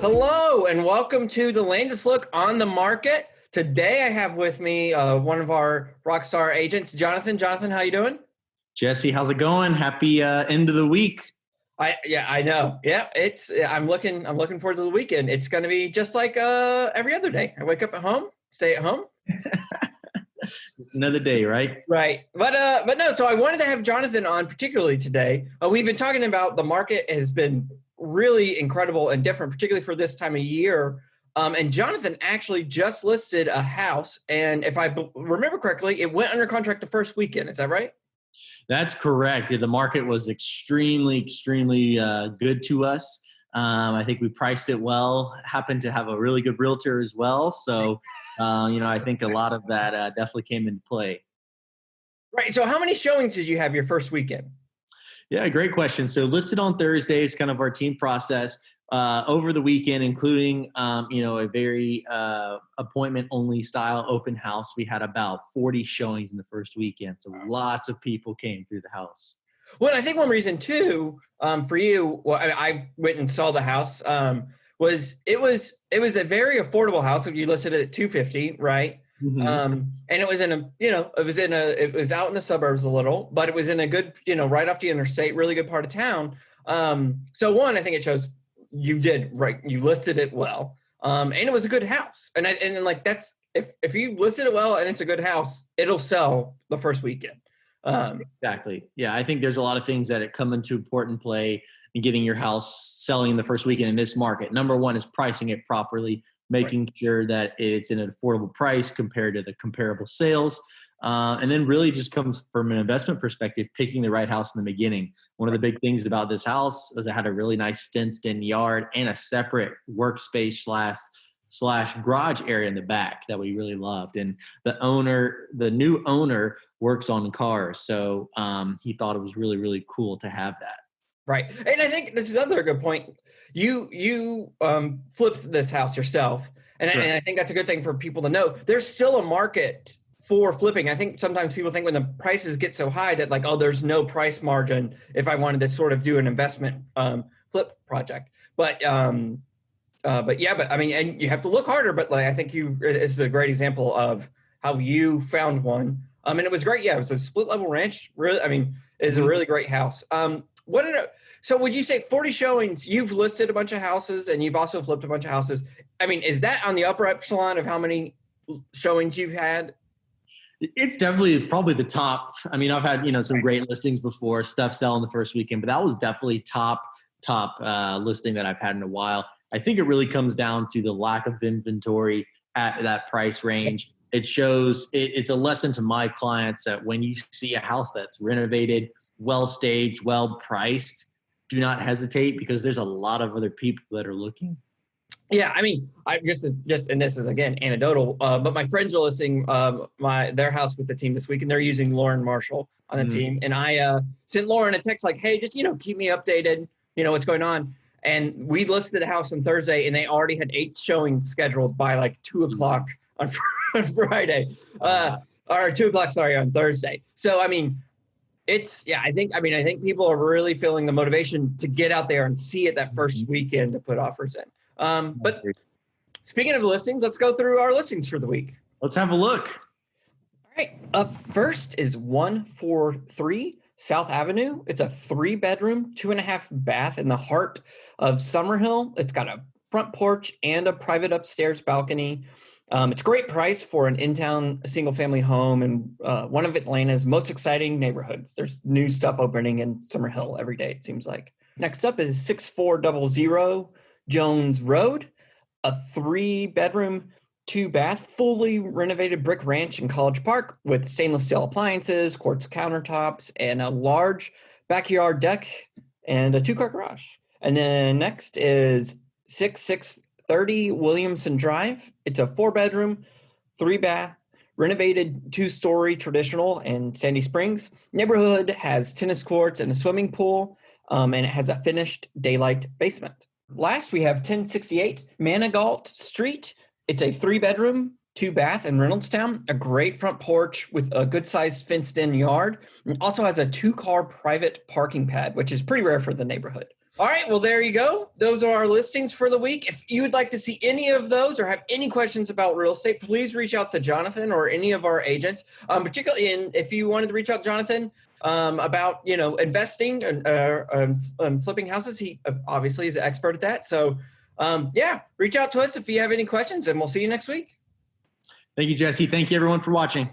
Hello and welcome to the Landis Look on the Market. Today I have with me one of our rockstar agents, Jonathan. Jonathan, how you doing? Jesse, how's it going? Happy end of the week. I know. Yeah, I'm looking forward to the weekend. It's going to be just like every other day. I wake up at home, stay at home. It's another day, right? Right. But no, so I wanted to have Jonathan on particularly today. We've been talking about the market has been really incredible and different, particularly for this time of year. And Jonathan actually just listed a house. And if I remember correctly, it went under contract the first weekend. Is that right? That's correct. The market was extremely good to us. I think we priced it well, happened to have a really good realtor as well. So, I think a lot of that definitely came into play. Right. So how many showings did you have your first weekend? Yeah, great question. So listed on Thursday is kind of our team process. Over the weekend, including a very appointment-only style open house, we had about 40 showings in the first weekend. So lots of people came through the house. Well, I think one reason too for you, well, I went and saw the house. Was it was a very affordable house. If you listed it at $250, right? Mm-hmm. And it was it was out in the suburbs a little, but it was in a good, right off the interstate, really good part of town. So one, I think it shows you did right. You listed it well. And it was a good house. And that's, if you listed it well and it's a good house, it'll sell the first weekend. Exactly. Yeah. I think there's a lot of things that come into important play in getting your house selling in the first weekend in this market. Number one is pricing it properly, making sure that it's in an affordable price compared to the comparable sales. And then really just comes from an investment perspective, picking the right house in the beginning. One of the big things about this house was it had a really nice fenced in yard and a separate workspace slash garage area in the back that we really loved. And the new owner works on cars. So he thought it was really, really cool to have that. Right. And I think this is another good point. You flipped this house yourself. And I think that's a good thing for people to know. There's still a market for flipping. I think sometimes people think when the prices get so high that there's no price margin if I wanted to sort of do an investment flip project. But I mean, and you have to look harder, but I think this is a great example of how you found one. And it was great. Yeah, it was a split level ranch. Really, I mean, it's a really great house. So would you say 40 showings, you've listed a bunch of houses and you've also flipped a bunch of houses. I mean, is that on the upper echelon of how many showings you've had? It's definitely probably the top. I mean, I've had, some great listings before, stuff sell in the first weekend, but that was definitely top listing that I've had in a while. I think it really comes down to the lack of inventory at that price range. It shows it's a lesson to my clients that when you see a house that's renovated, well staged, well priced, do not hesitate because there's a lot of other people that are looking. Yeah, I mean, I just and this is again anecdotal, but my friends are listing their house with the team this week, and they're using Lauren Marshall on the team. And I sent Lauren a text like, "Hey, just keep me updated, what's going on." And we listed the house on Thursday, and they already had 8 showings scheduled by 2:00 on Friday, or 2:00, sorry, on Thursday. So I mean, I think people are really feeling the motivation to get out there and see it that first weekend to put offers in. But speaking of listings, let's go through our listings for the week. Let's have a look. All right. Up first is 143 South Avenue. It's a 3-bedroom, 2.5 bath in the heart of Summerhill. It's got a front porch and a private upstairs balcony. It's a great price for an in-town single-family home in one of Atlanta's most exciting neighborhoods. There's new stuff opening in Summerhill every day, it seems like. Next up is 6400 Jones Road, a 3-bedroom, 2-bath, fully renovated brick ranch in College Park with stainless steel appliances, quartz countertops, and a large backyard deck and a 2-car garage. And then next is 6630 Williamson Drive. It's a 4-bedroom, 3-bath, renovated 2-story traditional in Sandy Springs. Neighborhood has tennis courts and a swimming pool, and it has a finished daylight basement. Last, we have 1068 Manigault Street. It's a 3-bedroom, 2-bath in Reynoldstown, a great front porch with a good sized fenced in yard. And also has a 2-car private parking pad, which is pretty rare for the neighborhood. All right, well, there you go. Those are our listings for the week. If you would like to see any of those or have any questions about real estate, please reach out to Jonathan or any of our agents. Particularly if you wanted to reach out to Jonathan about investing and flipping houses, he obviously is an expert at that. So reach out to us if you have any questions, and we'll see you next week. Thank you, Jesse. Thank you, everyone, for watching.